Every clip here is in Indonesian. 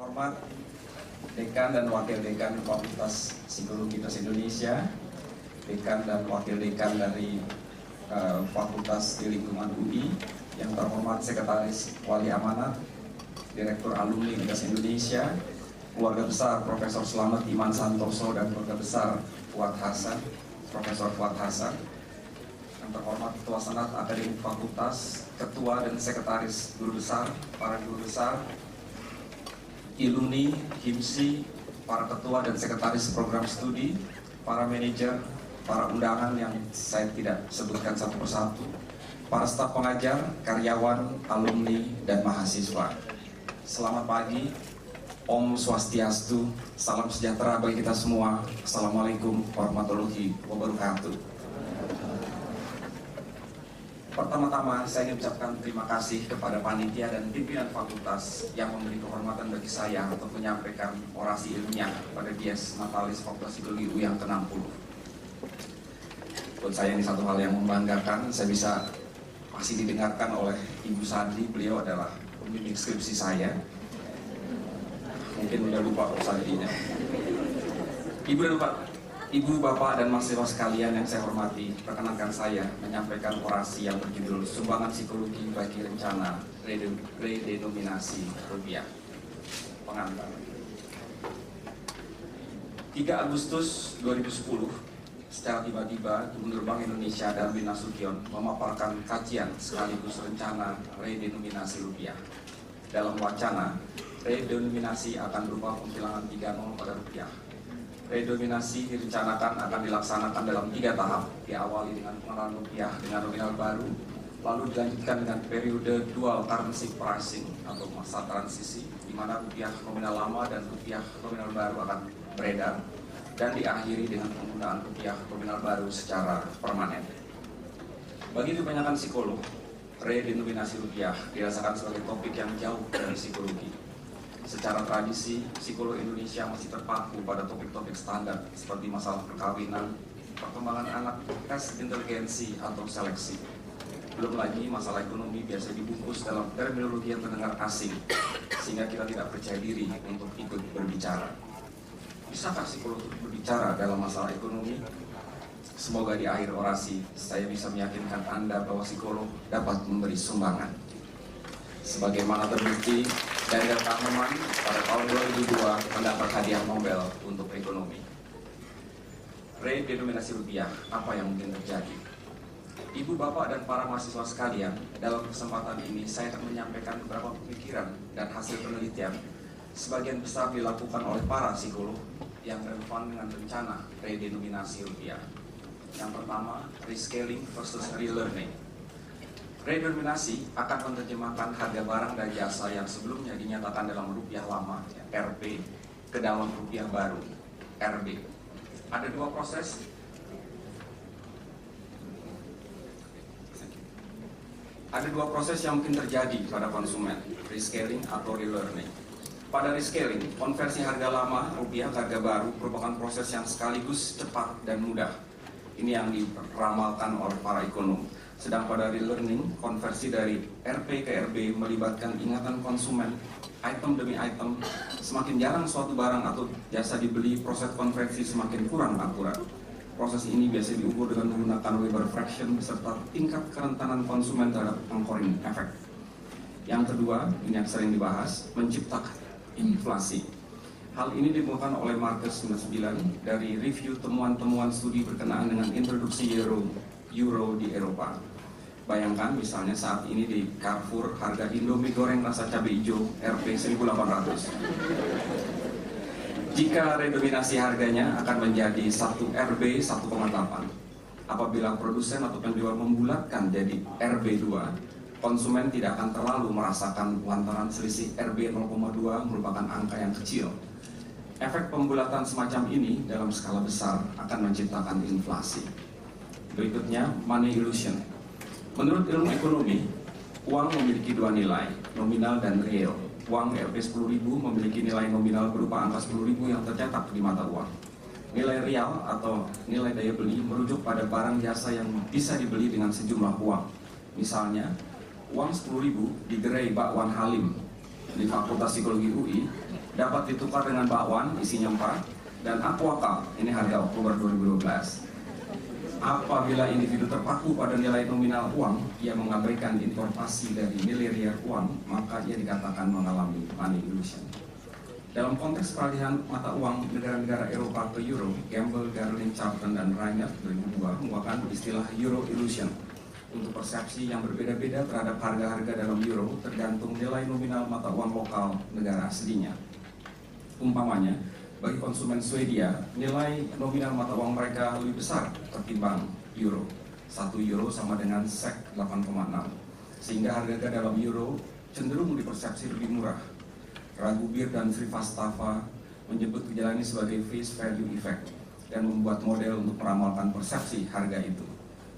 Terhormat Dekan dan Wakil Dekan Fakultas Psikologi Indonesia, Dekan dan Wakil Dekan dari Fakultas di lingkungan UI, yang terhormat Sekretaris Wali Amanat, Direktur Alumni Universitas Indonesia, keluarga besar Profesor Slamet Iman Santoso dan keluarga besar Fuad Hasan, Profesor Fuad Hasan, yang terhormat Ketua Senat Akademik Fakultas, Ketua dan Sekretaris Guru Besar, para Guru Besar, Iluni, HIMSI, para Ketua dan Sekretaris Program Studi, para manajer, para undangan yang saya tidak sebutkan satu persatu, para staf pengajar, karyawan, alumni, dan mahasiswa. Selamat pagi, Om Swastiastu, salam sejahtera bagi kita semua. Assalamualaikum warahmatullahi wabarakatuh. Pertama-tama saya ingin ucapkan terima kasih kepada panitia dan pimpinan fakultas yang memberi kehormatan bagi saya untuk menyampaikan orasi ilmiah pada Dies Natalis Fakultas Psikologi UI yang ke-60. Buat saya ini satu hal yang membanggakan, saya bisa masih didengarkan oleh Ibu Sandi, beliau adalah pembimbing skripsi saya. Mungkin udah lupa Sandinya. Ibu, Bapak, dan mahasiswa sekalian yang saya hormati, perkenankan saya menyampaikan orasi yang berjudul Sumbangan Psikologi bagi Rencana Redenominasi Rupiah. Pengantar. 3 Agustus 2010, secara tiba-tiba Gubernur Bank Indonesia Darmin Nasution memaparkan kajian sekaligus rencana redenominasi rupiah. Dalam wacana, redenominasi akan berupa penghilangan 3 pada rupiah. Redenominasi direncanakan akan dilaksanakan dalam 3 tahap, diawali dengan pengenalan rupiah dengan nominal baru, lalu dilanjutkan dengan periode dual currency pricing atau masa transisi, di mana rupiah nominal lama dan rupiah nominal baru akan beredar, dan diakhiri dengan penggunaan rupiah nominal baru secara permanen. Bagi kebanyakan psikolog, redenominasi rupiah dirasakan sebagai topik yang jauh dari psikologi. Secara tradisi, psikolog Indonesia masih terpaku pada topik-topik standar seperti masalah perkawinan, perkembangan anak, tes inteligensi atau seleksi. Belum lagi masalah ekonomi biasa dibungkus dalam terminologi yang terdengar asing, sehingga kita tidak percaya diri untuk ikut berbicara. Bisakah psikolog berbicara dalam masalah ekonomi? Semoga di akhir orasi saya bisa meyakinkan Anda bahwa psikolog dapat memberi sumbangan. Sebagaimana terbukti dari data Kahneman pada tahun 2002 mendapat hadiah Nobel untuk ekonomi. Redenominasi rupiah, apa yang mungkin terjadi? Ibu, Bapak, dan para mahasiswa sekalian, dalam kesempatan ini saya akan menyampaikan beberapa pemikiran dan hasil penelitian. Sebagian besar dilakukan oleh para psikolog yang relevan dengan rencana redenominasi rupiah. Yang pertama, rescaling versus relearning. Redenominasi akan menerjemahkan harga barang dan jasa yang sebelumnya dinyatakan dalam rupiah lama, Rp, ke dalam rupiah baru, Rb. Ada 2 proses. Ada 2 proses yang mungkin terjadi pada konsumen, rescaling atau relearning. Pada rescaling, konversi harga lama rupiah ke harga baru merupakan proses yang sekaligus cepat dan mudah. Ini yang diramalkan oleh para ekonom. Sedang pada relearning, konversi dari Rp ke Rb melibatkan ingatan konsumen, item demi item. Semakin jarang suatu barang atau jasa dibeli, proses konversi semakin kurang akurat. Proses ini biasa diukur dengan menggunakan Weber fraction serta tingkat kerentanan konsumen terhadap anchoring effect. Yang kedua, ini yang sering dibahas, menciptakan inflasi. Hal ini ditemukan oleh Marcus 99 dari review temuan-temuan studi berkenaan dengan introduksi Euro di Eropa. Bayangkan misalnya saat ini di Carrefour harga Indomie goreng rasa cabai hijau Rp 1.800. Jika redenominasi harganya akan menjadi 1 Rb 1,8. Apabila produsen atau penjual membulatkan jadi Rb2, konsumen tidak akan terlalu merasakan lantaran selisih Rb 0,2 merupakan angka yang kecil. Efek pembulatan semacam ini dalam skala besar akan menciptakan inflasi. Berikutnya, money illusion. Menurut ilmu ekonomi, uang memiliki 2 nilai, nominal dan real. Uang Rp 10.000 memiliki nilai nominal berupa angka 10.000 yang tercetak di mata uang. Nilai real atau nilai daya beli merujuk pada barang jasa yang bisa dibeli dengan sejumlah uang. Misalnya, uang 10.000 di gerai Bakwan Halim di Fakultas Psikologi UI dapat ditukar dengan bakwan, isinya 4, dan aquakal, ini harga Oktober 2012. Apabila individu terpaku pada nilai nominal uang, ia mengabaikan informasi dari nilai real uang, maka ia dikatakan mengalami money illusion. Dalam konteks peralihan mata uang negara-negara Eropa ke Euro, Gamble, Garling, Charlton, dan Reiner 2002 menggunakan istilah Euro illusion untuk persepsi yang berbeda-beda terhadap harga-harga dalam Euro tergantung nilai nominal mata uang lokal negara aslinya. Umpamanya, bagi konsumen Swedia, nilai nominal mata uang mereka lebih besar ketimbang euro. 1 euro sama dengan SEK 8,6. Sehingga harga dalam euro cenderung dipersepsi lebih murah. Ragu Bir dan Srivastava menyebut gejala ini sebagai face value effect dan membuat model untuk meramalkan persepsi harga itu.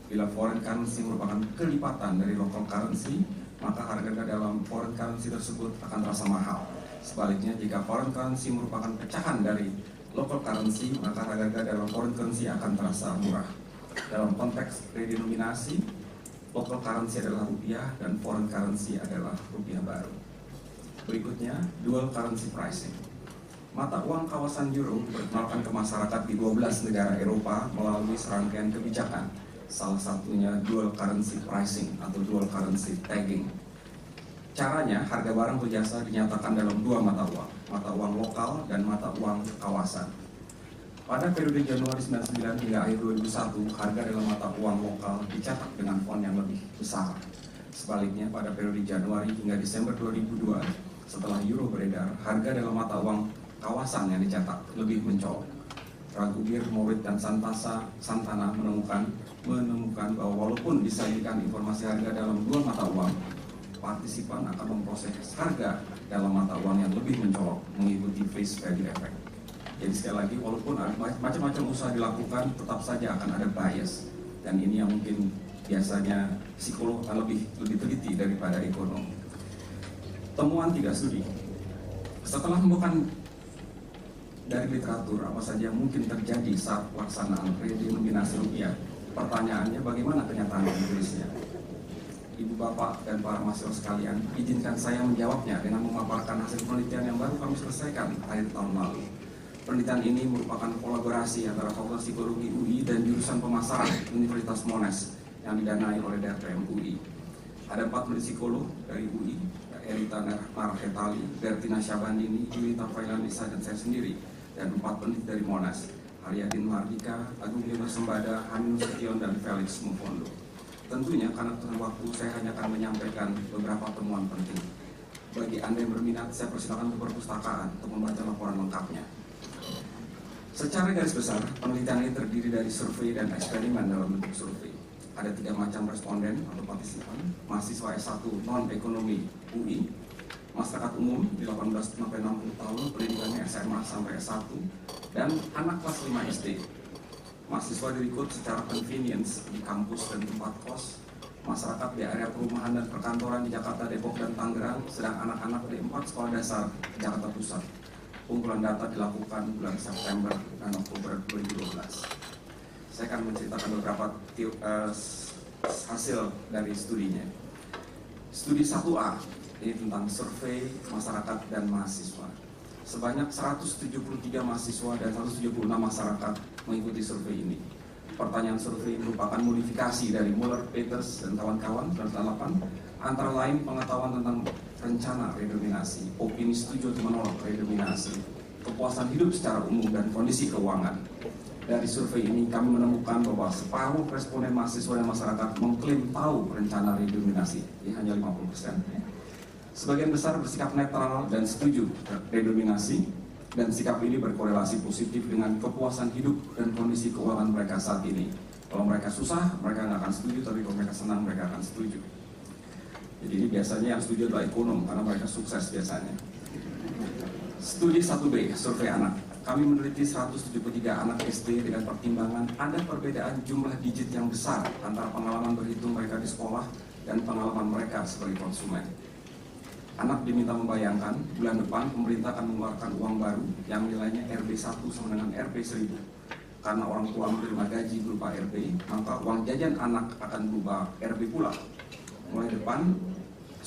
Bila foreign currency merupakan kelipatan dari local currency, maka harga dalam foreign currency tersebut akan terasa mahal. Sebaliknya, jika foreign currency merupakan pecahan dari local currency, maka harga dalam foreign currency akan terasa murah. Dalam konteks redenominasi, local currency adalah rupiah dan foreign currency adalah rupiah baru. Berikutnya, dual currency pricing. Mata uang kawasan euro diperkenalkan ke masyarakat di 12 negara Eropa melalui serangkaian kebijakan. Salah satunya dual currency pricing atau dual currency tagging. Caranya, harga barang atau jasa dinyatakan dalam 2 mata uang lokal dan mata uang kawasan. Pada periode Januari 1999 hingga akhir 2001, harga dalam mata uang lokal dicatat dengan font yang lebih besar. Sebaliknya, pada periode Januari hingga Desember 2002, setelah euro beredar, harga dalam mata uang kawasan yang dicatat lebih mencolok. Ragubir, Morit, dan Santana menemukan bahwa walaupun disajikan informasi harga dalam 2 mata uang, partisipan akan memproses harga dalam mata uang yang lebih mencolok mengikuti face value effect. Jadi sekali lagi, walaupun macam-macam usaha dilakukan, tetap saja akan ada bias, dan ini yang mungkin biasanya psikolog lebih teliti daripada ekonom. Temuan 3 studi. Setelah membuka dari literatur apa saja mungkin terjadi saat pelaksanaan redenominasi rupiah, pertanyaannya bagaimana kenyataan Inggrisnya? Ibu bapak dan para mahasiswa sekalian, izinkan saya menjawabnya dengan memaparkan hasil penelitian yang baru kami selesaikan akhir tahun lalu. Penelitian ini merupakan kolaborasi antara Fakultas Psikologi UI dan jurusan pemasaran Universitas Monash yang didanai oleh DPM UI. Ada 4 peneliti psikolog dari UI, Erita Narhetali, Bertina Syabandini, Julita Failanisa, dan saya sendiri, dan 4 peneliti dari Monash, Haryadin Mardika, Agung Lima Sembada, Hamin Sution, dan Felix Mufondo. Tentunya karena ketentuan waktu, saya hanya akan menyampaikan beberapa temuan penting. Bagi Anda yang berminat, saya persilakan ke perpustakaan untuk membaca laporan lengkapnya. Secara garis besar, penelitian ini terdiri dari survei dan eksperimen dalam bentuk survei. Ada 3 macam responden atau partisipan: mahasiswa S1 non-ekonomi UI, masyarakat umum di 18 sampai 60 tahun, pendidikannya SMA sampai S1, dan anak kelas 5 SD. Mahasiswa direkrut secara convenience di kampus dan tempat kos, masyarakat di area perumahan dan perkantoran di Jakarta, Depok, dan Tangerang, sedang anak-anak di 4 sekolah dasar di Jakarta Pusat. Pengumpulan data dilakukan bulan September dan Oktober 2012. Saya akan menceritakan beberapa hasil dari studinya. Studi 1A, ini tentang survei masyarakat dan mahasiswa. Sebanyak 173 mahasiswa dan 176 masyarakat mengikuti survei ini. Pertanyaan survei merupakan modifikasi dari Muller, Peters, dan kawan-kawan 1998, antara lain pengetahuan tentang rencana redenominasi, opini setuju atau menolak redenominasi, kepuasan hidup secara umum, dan kondisi keuangan. Dari survei ini kami menemukan bahwa separuh responden mahasiswa dan masyarakat mengklaim tahu rencana redenominasi, ini hanya 50%. Sebagian besar bersikap netral dan setuju redenominasi, dan sikap ini berkorelasi positif dengan kepuasan hidup dan kondisi keuangan mereka saat ini. Kalau mereka susah, mereka nggak akan setuju, tapi kalau mereka senang, mereka akan setuju. Jadi ini biasanya yang setuju adalah ekonom, karena mereka sukses biasanya. Studi 1B, survei anak. Kami meneliti 173 anak SD dengan pertimbangan ada perbedaan jumlah digit yang besar antara pengalaman berhitung mereka di sekolah dan pengalaman mereka sebagai konsumen. Anak diminta membayangkan bulan depan pemerintah akan mengeluarkan uang baru yang nilainya RB1 sama dengan RB1000. Karena orang tua menerima gaji berupa RB, maka uang jajan anak akan berubah RB pula. Mulai depan,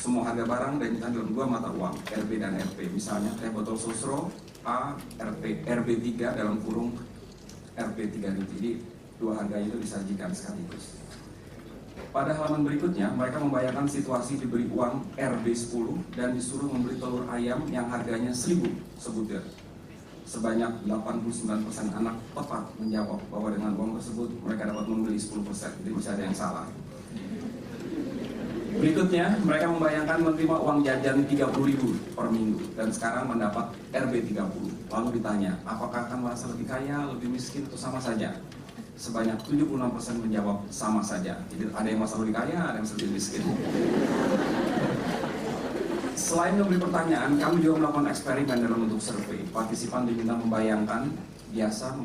semua harga barang dan jasa dalam dua mata uang, RB dan RP. Misalnya teh botol sosro A, RB3 dalam kurung RP3. Jadi dua harga itu disajikan sekaligus. Pada halaman berikutnya, mereka membayangkan situasi diberi uang RB10 dan disuruh membeli telur ayam yang harganya 1.000 sebutir. Sebanyak 89% anak tepat menjawab bahwa dengan uang tersebut mereka dapat membeli 10%. Jadi masih ada yang salah. Berikutnya, mereka membayangkan menerima uang jajan 30.000 per minggu dan sekarang mendapat RB30. Lalu ditanya, apakah akan merasa lebih kaya, lebih miskin, atau sama saja? Sebanyak 76% menjawab sama saja. Jadi ada yang merasa lebih kaya, ada yang merasa lebih miskin. Selain memberi pertanyaan, kami juga melakukan eksperimen dalam bentuk survei. Partisipan diminta membayangkan biasa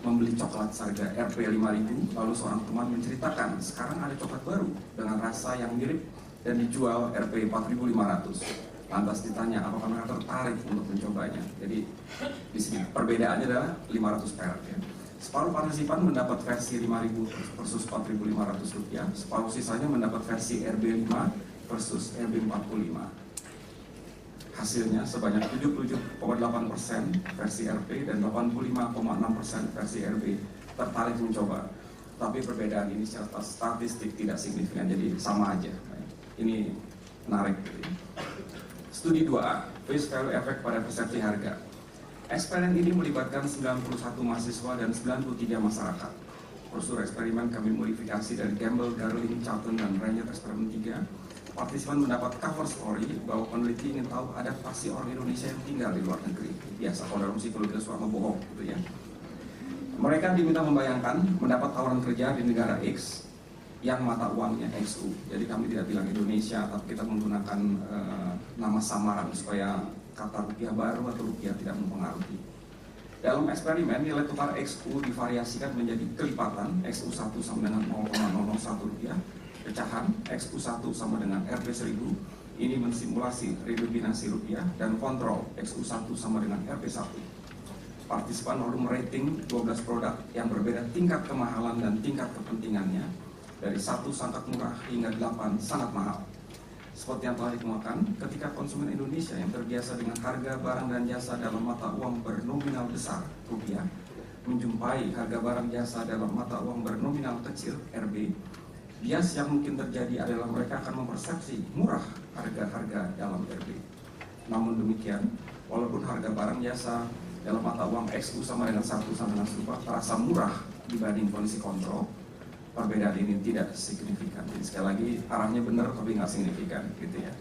membeli coklat seharga Rp5.000, lalu seorang teman menceritakan sekarang ada coklat baru dengan rasa yang mirip dan dijual Rp4.500. Lantas ditanya apakah mereka tertarik untuk mencobanya. Jadi di sini perbedaannya adalah 500 perak ya. Separuh partisipan mendapat versi 5.000 versus 4.500 rupiah, separuh sisanya mendapat versi RB5 versus RB45. Hasilnya sebanyak 77,8% versi RP dan 85,6% versi RB tertarik mencoba. Tapi perbedaan ini secara statistik tidak signifikan, jadi sama aja. Ini menarik. Studi 2A, face value effect pada persepsi harga. Eksperimen ini melibatkan 91 mahasiswa dan 93 masyarakat. Prosedur eksperimen kami modifikasi dari Gamble, Darling, Charlton, dan Ranger eksperimen 3. Partisipan mendapat cover story bahwa peneliti ingin tahu adaptasi orang Indonesia yang tinggal di luar negeri. Biasa kalau dalam psikologi itu suka bohong gitu ya. Mereka diminta membayangkan mendapat tawaran kerja di negara X yang mata uangnya XU. Jadi kami tidak bilang Indonesia, tapi kita menggunakan nama samaran supaya kata rupiah baru atau rupiah tidak mempengaruhi. Dalam eksperimen, nilai tukar XU divariasikan menjadi kelipatan, XU1 sama dengan 0,001 rupiah, pecahan XU1 sama dengan Rp1000, ini mensimulasi redenominasi rupiah, dan kontrol XU1 sama dengan Rp1. Partisipan lalu merating 12 produk yang berbeda tingkat kemahalan dan tingkat kepentingannya, dari 1 sangat murah hingga 8 sangat mahal. Seperti yang telah dikemukakan, ketika konsumen Indonesia yang terbiasa dengan harga barang dan jasa dalam mata uang bernominal besar, rupiah, menjumpai harga barang jasa dalam mata uang bernominal kecil, RB, bias yang mungkin terjadi adalah mereka akan mempersepsi murah harga-harga dalam RB. Namun demikian, walaupun harga barang jasa dalam mata uang XU sama dengan 1 sama dengan rupiah terasa murah dibanding kondisi kontrol, perbedaan ini tidak signifikan. Jadi sekali lagi arahnya benar tapi nggak signifikan gitu ya.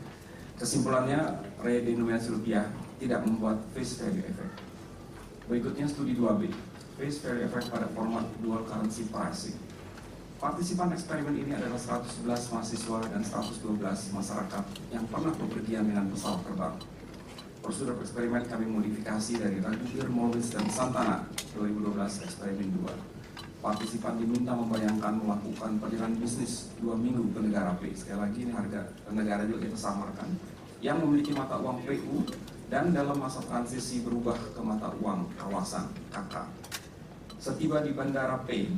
Kesimpulannya, redenominasi rupiah tidak membuat face value effect. Berikutnya studi 2B, face value effect pada format dual currency pricing. Partisipan eksperimen ini adalah 111 mahasiswa dan 112 masyarakat yang pernah bepergian dengan pesawat terbang. Prosedur eksperimen kami modifikasi dari Raghuwir, Morris, dan Santana 2012 eksperimen 2. Partisipan diminta membayangkan melakukan perjalanan bisnis 2 minggu ke negara P. Sekali lagi ini harga negara juga kita samarkan, yang memiliki mata uang PU dan dalam masa transisi berubah ke mata uang kawasan KK. Setiba di bandara P,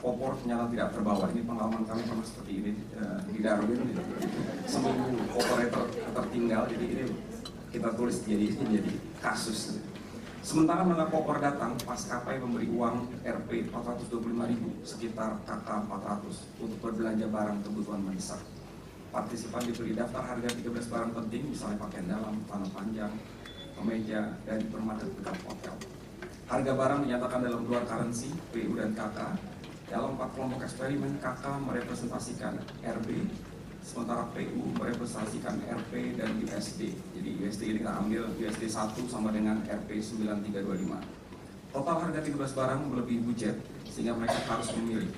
popor ternyata tidak terbawa. Ini pengalaman kami pernah seperti ini di Darwin. Seminggu popornya tertinggal, jadi ini kita tulis jadi kasus. Sementara menengah popor datang, maskapai memberi uang Rp 425.000 sekitar KK 400 untuk berbelanja barang kebutuhan mendesak. Partisipan diberi daftar harga 13 barang penting, misalnya pakaian dalam, celana panjang, kemeja, dan supermarket dekat hotel. Harga barang dinyatakan dalam dual currency, PU dan KK. Dalam 4 kelompok eksperimen, KK merepresentasikan RB, sementara PU merepresentasikan RP dan USD. Jadi USD ini kita ambil USD 1 sama dengan Rp 9325. Total harga 13 barang melebihi budget sehingga mereka harus memilih.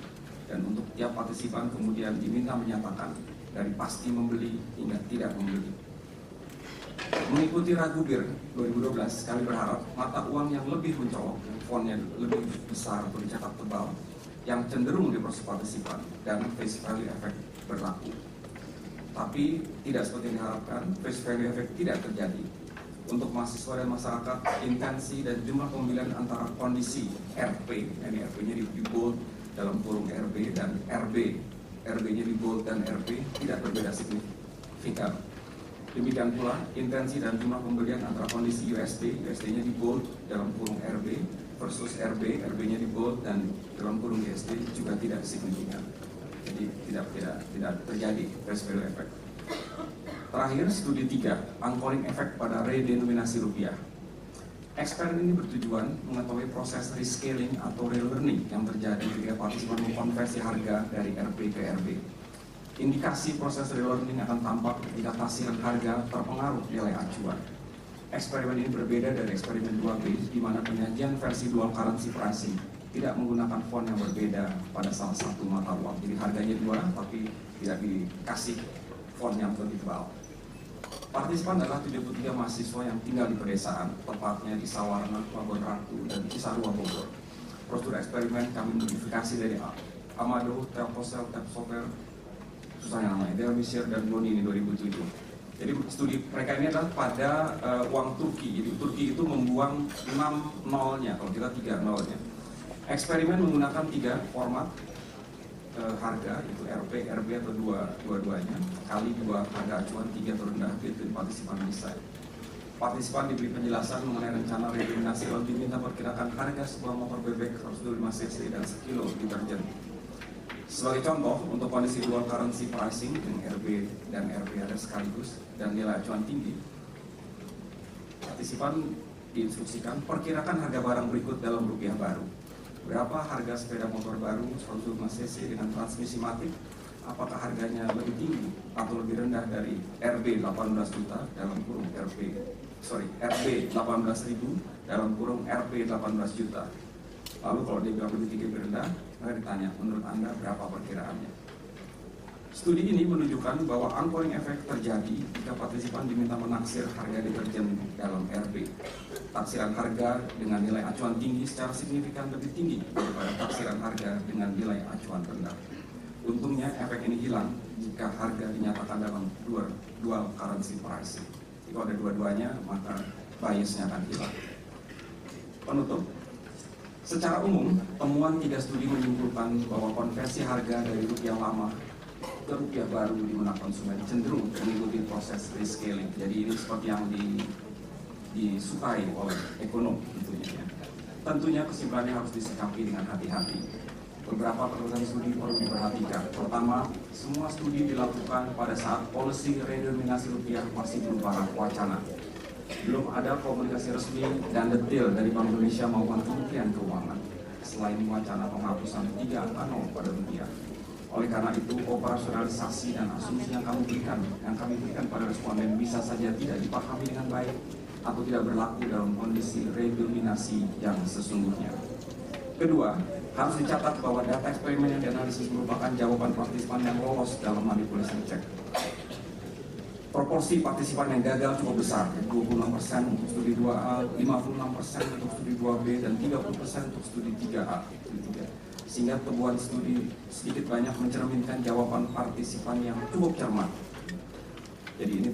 Dan untuk tiap partisipan kemudian diminta menyatakan dari pasti membeli hingga tidak membeli. Mengikuti Raghuwir 2012, kami berharap mata uang yang lebih mencolok, fontnya lebih besar atau dicetak tebal, yang cenderung di proses partisipan dan face value effect berlaku. Tapi tidak seperti yang diharapkan, face value effect tidak terjadi. Untuk mahasiswa dan masyarakat, intensi dan jumlah pemilihan antara kondisi RP, ini RP-nya di bold dalam kurung RB, dan RB, RB-nya di bold dan RP tidak berbeda signifikan. Fikar. Demikian pula intensi dan jumlah pembelian antara kondisi USD-nya di bold dalam kurung RB versus RB-nya di bold dan dalam kurung USD juga tidak signifikan. Jadi tidak terjadi face value effect. Terakhir, studi 3, anchoring effect pada redenominasi rupiah. Eksperimen ini bertujuan mengetahui proses rescaling atau relearning yang terjadi ketika partisipan mengkonversi harga dari RB ke RB. Indikasi proses relearning akan tampak ketika tafsiran harga terpengaruh nilai acuan. Eksperimen ini berbeda dari eksperimen 2B, di mana penyajian versi dual currency pricing tidak menggunakan font yang berbeda pada salah satu mata uang. Jadi harganya dua, tapi tidak dikasih font yang lebih tebal. Partisipan adalah 73 mahasiswa yang tinggal di pedesaan, tepatnya di Sawarna, Pelabuhan Ratu, dan Cisarua, Bogor. Prosedur eksperimen kami modifikasi dari Amado, Telkomsel, Tepsover, susahnya namanya, Derbyshire dan Bonini 2007. Jadi studi mereka ini adalah pada uang Turki. Jadi Turki itu membuang 6 nolnya, kalau kita 3 nolnya. Eksperimen menggunakan 3 format harga, itu RP, RB atau dua-duanya, kali 2 harga acuan 3 terendah, itu partisipan desain. Partisipan diberi penjelasan mengenai rencana redenominasi, lalu diminta perkirakan harga sebuah motor bebek 125 cc dan 1 kilo deterjen. Sebagai contoh, untuk kondisi dual currency pricing dengan RB dan RB ada sekaligus dan nilai acuan tinggi, partisipan diinstruksikan perkirakan harga barang berikut dalam rupiah baru. Berapa harga sepeda motor baru 125 cc dengan transmisi matic? Apakah harganya lebih tinggi atau lebih rendah dari RB 18 juta dalam kurung RB 18.000 dalam kurung RB 18 juta? Lalu kalau dia bilang lebih tinggi lebih rendah, maka ditanya, menurut Anda berapa perkiraannya? Studi ini menunjukkan bahwa anchoring effect terjadi jika partisipan diminta menaksir harga deterjen dalam RB. Taksiran harga dengan nilai acuan tinggi secara signifikan lebih tinggi daripada taksiran harga dengan nilai acuan rendah. Untungnya efek ini hilang jika harga dinyatakan dalam dual currency pricing. Jika ada dua-duanya, maka biasnya akan hilang. Penutup. Secara umum, temuan 3 studi menyimpulkan bahwa konversi harga dari rupiah lama ke rupiah baru di mana konsumen cenderung mengikuti proses rescaling. Jadi ini seperti yang disukai oleh ekonom tentunya. Tentunya kesimpulannya harus disikapi dengan hati-hati. Beberapa catatan studi perlu diperhatikan. Pertama, semua studi dilakukan pada saat policy redenominasi rupiah masih berupa wacana. Belum ada komunikasi resmi dan detail dari Bank Indonesia maupun Kementerian Keuangan selain wacana penghapusan 3 angka 0 pada rupiah. Oleh karena itu, operasionalisasi dan asumsi yang kami berikan pada responden bisa saja tidak dipahami dengan baik atau tidak berlaku dalam kondisi redenominasi yang sesungguhnya. Kedua, harus dicatat bahwa data eksperimen yang dianalisis merupakan jawaban partisipan yang lolos dalam manipulasi cek. Proporsi partisipan yang gagal cukup besar, 26% untuk studi 2A, 56% untuk studi 2B, dan 30% untuk studi 3A. Sehingga temuan studi sedikit banyak mencerminkan jawaban partisipan yang cukup cermat. Jadi ini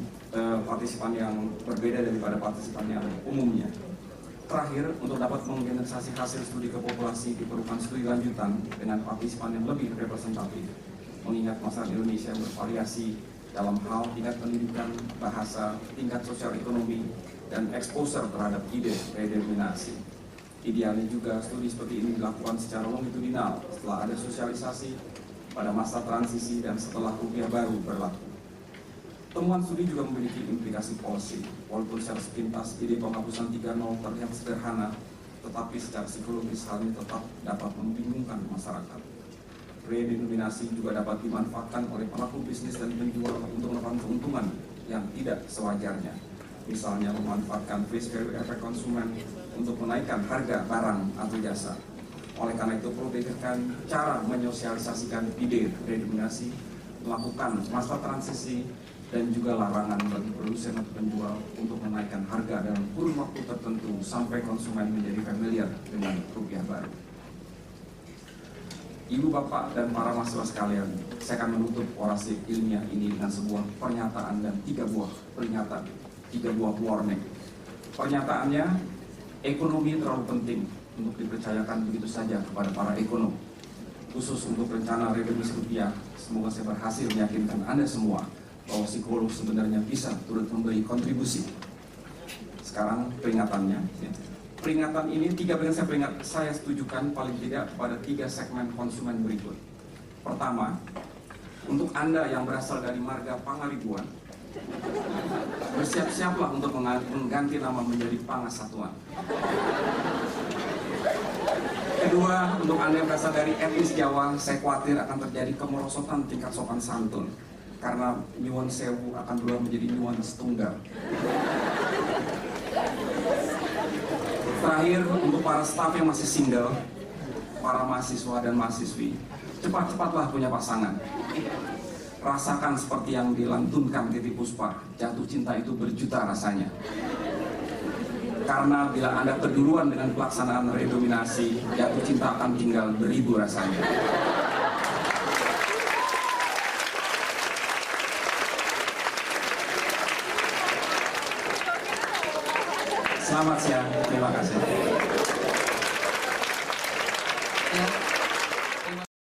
partisipan yang berbeda daripada partisipan yang umumnya. Terakhir, untuk dapat menggeneralisasi hasil studi ke populasi diperlukan studi lanjutan dengan partisipan yang lebih representatif. Mengingat masyarakat Indonesia bervariasi dalam hal tingkat pendidikan, bahasa, tingkat sosial ekonomi, dan exposure terhadap ide redenominasi. Idealnya juga studi seperti ini dilakukan secara longitudinal setelah ada sosialisasi pada masa transisi dan setelah rupiah baru berlaku. Temuan studi juga memiliki implikasi policy. Walaupun secara sepintas ide penghapusan 3.0 terlihat sederhana, tetapi secara psikologis hal ini tetap dapat membingungkan masyarakat. Redenominasi juga dapat dimanfaatkan oleh pelaku bisnis dan penjual untuk melakukan keuntungan yang tidak sewajarnya. Misalnya memanfaatkan face value effect konsumen untuk menaikkan harga barang atau jasa. Oleh karena itu perlu dipikirkan cara menyosialisasikan ide redenominasi, melakukan masa transisi, dan juga larangan bagi produsen atau penjual untuk menaikkan harga dalam kurun waktu tertentu sampai konsumen menjadi familiar dengan rupiah baru. Ibu, Bapak, dan para mahasiswa sekalian, saya akan menutup orasi ilmiah ini dengan sebuah pernyataan dan 3 buah peringatan, 3 buah warning. Pernyataannya, ekonomi terlalu penting untuk dipercayakan begitu saja kepada para ekonom. Khusus untuk rencana redenominasi rupiah, semoga saya berhasil meyakinkan Anda semua bahwa psikolog sebenarnya bisa turut memberi kontribusi. Sekarang peringatannya. Peringatan ini, 3 peringatan saya setujukan paling tidak pada 3 segmen konsumen berikut. Pertama, untuk Anda yang berasal dari marga Pangaribuan, bersiap-siaplah untuk mengganti nama menjadi Pangasatuan. Kedua, untuk Anda yang berasal dari etnis Jawa, saya khawatir akan terjadi kemerosotan tingkat sopan santun karena nyuwun sewu akan berubah menjadi nyuwun setunggal. Terakhir, untuk para staf yang masih single, para mahasiswa dan mahasiswi, cepat-cepatlah punya pasangan. Rasakan seperti yang dilantunkan Titiek Puspa, jatuh cinta itu berjuta rasanya. Karena bila Anda keduluan dengan pelaksanaan redominasi, jatuh cinta akan tinggal beribu rasanya. Selamat siang, terima kasih.